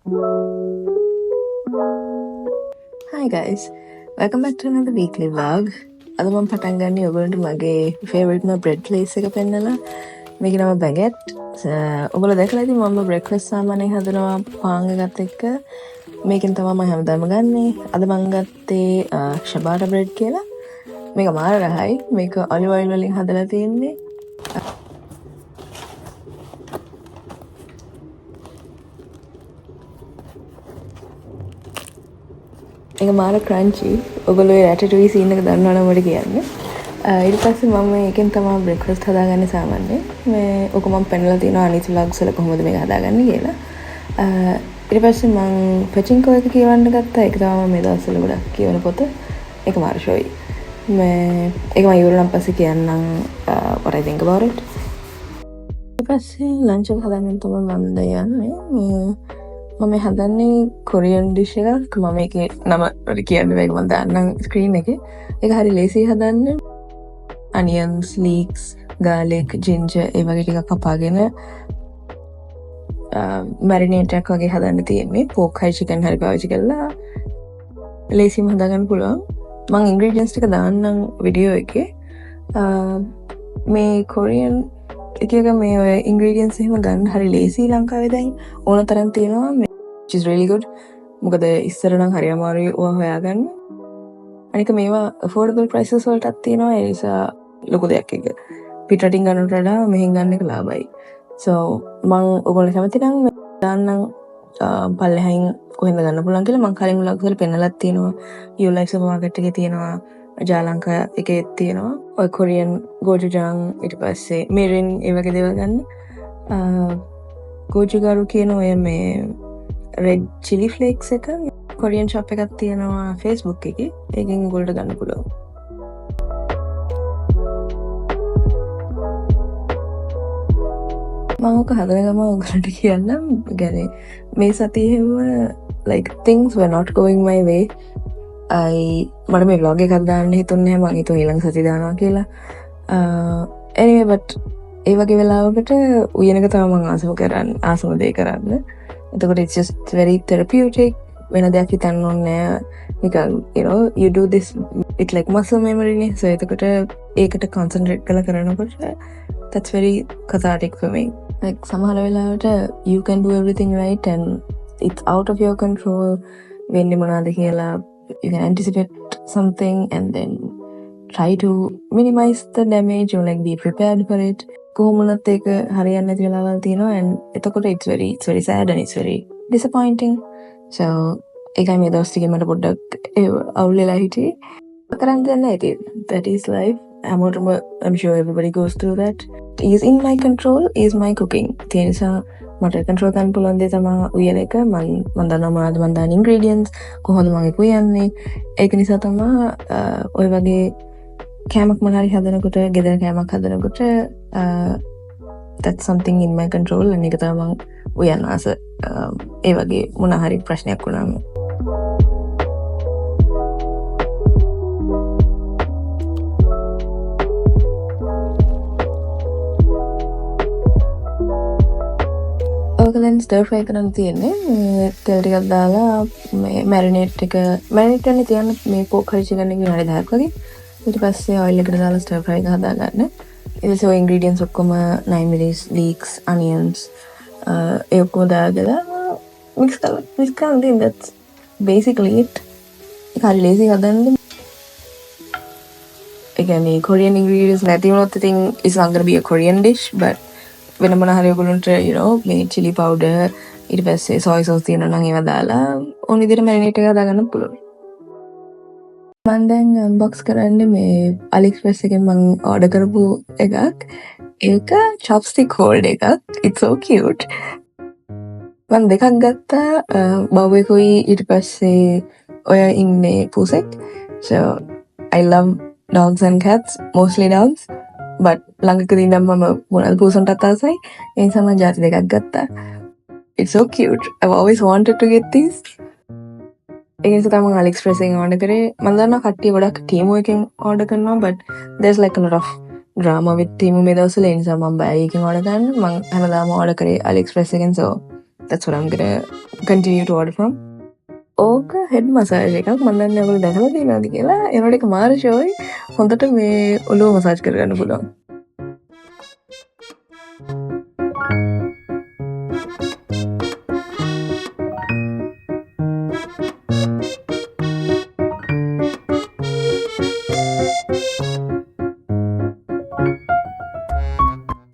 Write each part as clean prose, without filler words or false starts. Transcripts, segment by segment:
Hi guys, welcome back to another weekly vlog. අද මම පටන් ගන්නේ ඔයගොල්ලන්ට මගේ favorite bread place එක පෙන්නලා. මේකේ නම baguette. ඔයගොල්ලෝ දැකලා ඉතින් මම breakfast සාමාන්‍යයෙන් හදනවා පාන් එකත් එක්ක. මේකෙන් තමයි මම හැමදාම ගන්නෙ. අද මම ගත්තේ ciabatta bread කියලා. මේක මාර රහයි. මේක olive oil වලින් හදලා තියෙන්නේ. ඒක මාර ක්‍රන්චි. ඔයගොල්ලෝ ඒ රැටටුයි සීන් එක දන්නවනම් මට කියන්න. ඊට පස්සේ මම මේකෙන් තමයි බ්‍රෙක්ෆාස්ට් හදාගන්නේ සාමාන්‍යයෙන්. මේ ඔක මම පෙන්නලා තියෙනවා අනිත් vlogs වල කොහොමද මේක හදාගන්නේ කියලා. ඊට පස්සේ මම පචින්කෝ එක කියවන්න ගත්තා. ඒක තමයි මම මේ දවස්වල ගොඩක් කියවන පොත. ඒක මාර ෂෝයි. ඒක මම ඉවර නම් පස්සේ කියන්නම් what I think about it. ඊට පස්සේ ලන්ච් එක හදාගන්න තමයි මම යන්නේ. මම හදන්නේ කොරියන් ඩිෂ් එකක්. මම ඒකේ නම කියන්න බෑ. මම දාන්නම් ස්ක්‍රීන් එකේ. ඒක හරි ලේසි හදන්න. onions, leeks, garlic, ginger ඒ වගේ ටිකක් කපාගෙන marinate එකක් වගේ හදන්න තියෙන්නේ. pork හරි chicken හරි පාවිච්චි කරලා ලේසිම හදාගන්න පුළුවන්. මම ingredients ටික දාන්නම් වීඩියෝ එකේ. මේ කොරියන් එක මේ ඔය ingredients එහෙම ගන්න හරි ලේසි ලංකාවේ දැන් ඕන තරම් තියෙනවා. which is really good. මොකද ඉස්සර නම් හරි අමාරුයි ඔය හොයාගන්න. අනික මේවා affordable prices වලටත් තියෙනවා. ඒ නිසා ලොකු දෙයක් එක. පිටරටින් ගන්නට වඩා මෙහෙන් ගන්න එක ලාභයි. so මම ඔයගොල්ලෝ කැමති නම් දාන්නම් පල්ලෙහායින් කොහෙන්ද ගන්න පුළුවන් කියලා. මම කලින් vlogs වල පෙන්නලත් තියෙනවා. you life supermarket එකේ තියෙනවා. ජාලංකා එකේ තියෙනවා. ඔය කොරියන් ගෝජුජාන් ඊට පස්සේ මිරින් ඒ වගේ දේවල් ගන්න. ගෝජුගාරු කියන ඔය මේ red chili flakes එක කොරියන් shop එකක් තියෙනවා Facebook එකේ. ඒකෙන් ඔයගොල්ලෝ ගන්න පුළුවන්. මම ඔක හදන ගමන් ඔයගොල්ලන්ට කියන්නම්. يعني මේ සතියේම like things were not going my way. මට මේ vlog එකක් දාන්න හිතුන්නේ නැහැ. මම හිතුවා ඊළඟ සතිය දානවා කියලා. anyway but ඒ වගේ වෙලාවකට උයන එක තමයි මම ආසම දේ කරන්න. එතකොට it's just very therapeutic. වෙන දෙයක් හිතන්න ඕනේ නැහැ. නිකන් you know you do this it like muscle memory නේ. so එතකොට ඒකට concentrate කරනකොට that's very cathartic for me. like සමහර වෙලාවට you can do everything right and it's out of your control. වෙන්නේ මොනවද කියලා you can anticipate something and then try to minimize the damage or like be prepared for it. කොහොමවත් ඒක හරියන්නේ නැති වෙලාවල් තියෙනවා and එතකොට it's very sad and it's very disappointing. so ඒකයි මේ දවස් ටිකේ මට පොඩ්ඩක් අවුල් වෙලා හිටියේ. කරන්න දෙයක් නැහැ ඉතින්. that is life. I'm sure everybody goes through that. is in my control is my cooking. ඒ නිසා මට control කරන්න පුළුවන් දේ තමයි උයන එක. මම දන්නවා මොනවද මම දාන ingredients කොහොමද මම ඒක උයන්නේ. ඒක නිසා තමයි ඔය වගේ කෑමක් මොනාරි හදනකොට ගෙදර කෑමක් හදනකොට that's something in my control. and ඒක තමයි මම උයන්න ආස. ඒ වගේ මොන හරි ප්‍රශ්නයක් වුණාම ඔයගලන් ස්ටර් ෆ්‍රයි කරන්න තියෙන්නේ. තෙල් ටිකක් දාලා මේ මැරිනේට් වෙන්න තියන්න මේ pork හරි chicken එක විනාඩි 10ක් වගේ. ඊට පස්සේ oil එකට දාලා ස්ටර් ෆ්‍රයි එක හදාගන්න. ඊට පස්සේ ඔය ingredients ඔක්කොම lime, leeks, onions ඒ ඔක්කොම දාලා mix කරලා දෙන්න. that's basically it. ඒක හරි lazy හදන්න. ඒ කියන්නේ Korean ingredients නැති වුණොත් ඉතින් it's not gonna be a Korean dish but වෙන මොන හරි ඔයගොල්ලන්ට you know මේ chili powder ඊට පස්සේ soy sauce තියෙනවා නම් ඒවා දාලා ඕන විදිහට marinate එක හදාගන්න පුළුවන්. මම දැන් unbox කරන්නේ මේ AliExpress එකෙන් මම order කරපු එකක්. ඒක chopstick hold එකක්. it's so cute. මම දෙකක් ගත්තා. බව්වෙකුයි ඊට පස්සේ ඔය ඉන්නේ පූසෙක්. so I love dogs and cats, mostly dogs. but ළඟකදී නම් මම මොනවාද පූසන්ටත් ආසයි. ඒ නිසා මම ජාති දෙකක් ගත්තා. it's so cute. I've always wanted to get these. ඒ නිසා තමයි මම AliExpress එකෙන් order කරේ. මම දන්නවා කට්ටිය ගොඩක් Temu එකෙන් order කරනවා but there's like a lot of drama with Temu මේ දවස්වල. ඒ නිසා මම බයි එකෙන් order ගන්න. මම හැමදාම order කරේ AliExpress එකෙන්. so that's what I'm gonna continue to order from. ඕක හෙඩ් මසාජ් එකක්. මම දන්නේ ඔයගොල්ලෝ දැකලා තියෙනවද කියලා. ඒනොට එක මාර ෂෝයි. හොඳට මේ ඔළුව මසාජ් කරගන්න පුළුවන්.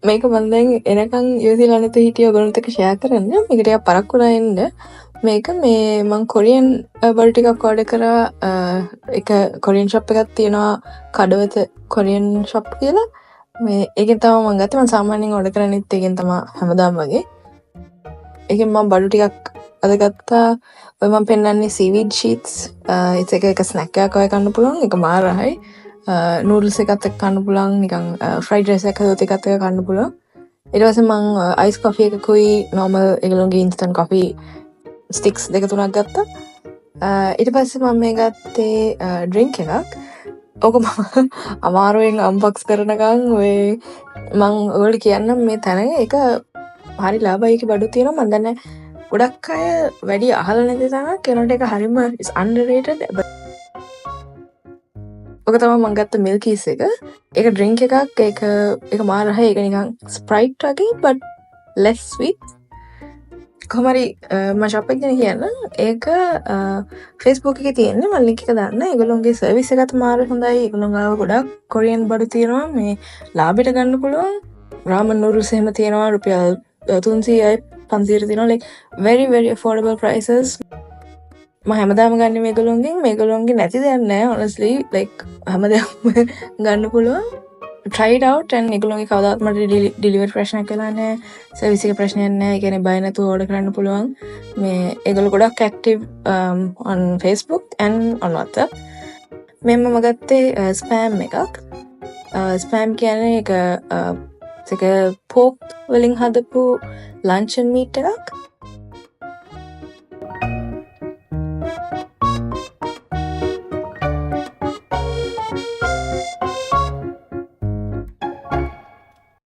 මේක මම දැන් එනකන් නිව්සීලන්තෙ හිටිය ඔයගොල්ලොත් එක්ක ෂෙයා කරන්න. මේක ටිකක් පරක්කු වෙලා එන්න. මේක මේ මං කොරියන් බඩු ටිකක් ඕඩර් කරා. එක කොරියන් ෂොප් එකක් තියෙනවා කඩවත කොරියන් ෂොප් කියලා. මේ ඒකෙන් තමයි මං ගත්තේ. මං සාමාන්‍යයෙන් ඕඩර් කරන්නේත් ඒකෙන් තමයි හැමදාම වගේ. ඒකෙන් මං බඩු ටිකක් අද ගත්තා. ඔය මං පෙන්නන්නේ සීවීඩ් ෂීට්ස්. ඒක ස්නැක් එකක් වගේ කන්න පුළුවන්. ඒක මාරයි. නූඩල්ස් එකත් එක්ක කන්න පුළුවන්. නිකන් ෆ්‍රයිඩ් රයිස් එකක් හදුවත් එකත් එක්ක කන්න පුළුවන්. ඊට පස්සේ මං අයිස් කොෆි එකකුයි නෝමල් ඒගොල්ලෝගේ ඉන්ස්ටන්ට් කොෆි ස්ටික්ස් දෙක තුනක් ගත්තා. ඊට පස්සේ මම මේ ගත්තේ ඩ්‍රින්ක් එකක්. ඕක මම අමාරුවෙන් අන්බොක්ස් කරනකන් ඔය මං ඔයාලට කියන්නම් මේ තැන එක හරි ලාභයි. ඒකේ බඩු තියෙනවා. මම දන්නේ ගොඩක් අය වැඩි අහලා නැති තැනක්. ඒනොට එක හරිම is underrated. ඕක තමයි මම ගත්ත මිල්කීස් එක. ඒක ඩ්‍රින්ක් එකක්. ඒක මාරයි. ඒක නිකන් ස්ප්‍රයිට් වගේ but less sweet. කොහමරි මම ෂොප් එක ගැන කියන්න. ඒක Facebook එකේ තියෙන්නේ. මම link එක දාන්න. ඒගොල්ලෝගේ සර්විස් එකත් මාර හොඳයි. ඒගොල්ලෝ ගාව ගොඩක් කොරියන් බඩු තියෙනවා. මේ ලාභෙට ගන්න පුළුවන්. රාමන් නූඩල්ස් එහෙම තියෙනවා. රුපියල් 300යි 500ට තියෙනවා. like very very affordable prices. මම හැමදාම ගන්න මේගොල්ලෝගේ නැති දෙයක් නැහැ honestly. like හැමදාම ගන්න පුළුවන්. try it out and ඒගොල්ලෝගේ කවදාවත් මට delivery ප්‍රශ්නයක් වෙලා නැහැ. සර්විස් එකේ ප්‍රශ්නයක් නැහැ. ඒ කියන්නේ බය නැතුව order කරන්න පුළුවන්. මේ ඒගොල්ලෝ ගොඩක් active on Facebook and on WhatsApp. මම ගත්තේ spam එකක්. spam කියන්නේ ඒක pork වලින් හදපු luncheon meat එකක්.